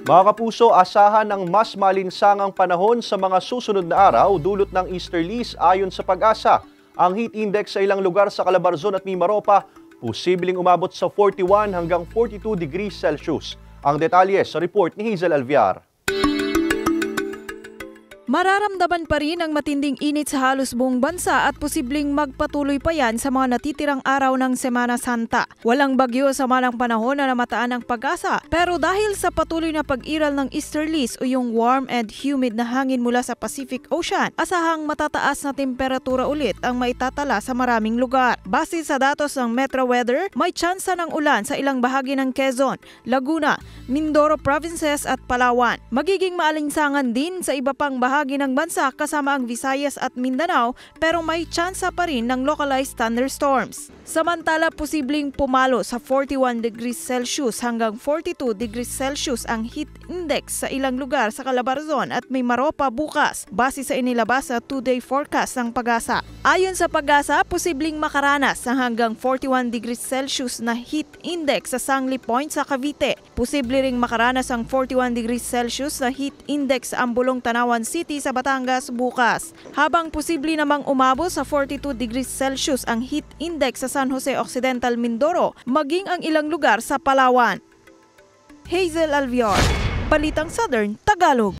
Mga kapuso, asahan ng mas malinsangang panahon sa mga susunod na araw dulot ng easterlies ayon sa Pag-asa. Ang heat index sa ilang lugar sa Calabarzon at Mimaropa posibleng umabot sa 41 hanggang 42 degrees Celsius. Ang detalye sa report ni Hazel Alviar. Mararamdaman pa rin ang matinding init sa halos buong bansa at posibleng magpatuloy pa yan sa mga natitirang araw ng Semana Santa. Walang bagyo sa malang panahon na namataan ng Pag-asa, pero dahil sa patuloy na pag-iral ng easterlies o yung warm and humid na hangin mula sa Pacific Ocean, asahang matataas na temperatura ulit ang maitatala sa maraming lugar. Base sa datos ng Metro Weather, may tsansa ng ulan sa ilang bahagi ng Quezon, Laguna, Mindoro Provinces at Palawan. Magiging maalinsangan din sa iba pang bahagi ng bansa kasama ang Visayas at Mindanao, pero may tsansa pa rin ng localized thunderstorms. Samantala, posibleng pumalo sa 41 degrees Celsius hanggang 42 degrees Celsius ang heat index sa ilang lugar sa Calabarzon at Mimaropa bukas, base sa inilabas na 2-day forecast ng Pag-asa. Ayon sa Pag-asa, posibleng makaranas ng hanggang 41 degrees Celsius na heat index sa Sangli Point sa Cavite. Posible ring makaranas ang 41 degrees Celsius na heat index sa Ambulong, Tanawan City sa Batangas bukas. Habang posible namang umabot sa 42 degrees Celsius ang heat index sa San Jose Occidental, Mindoro, maging ang ilang lugar sa Palawan. Hazel Alviar, Balitang Southern Tagalog.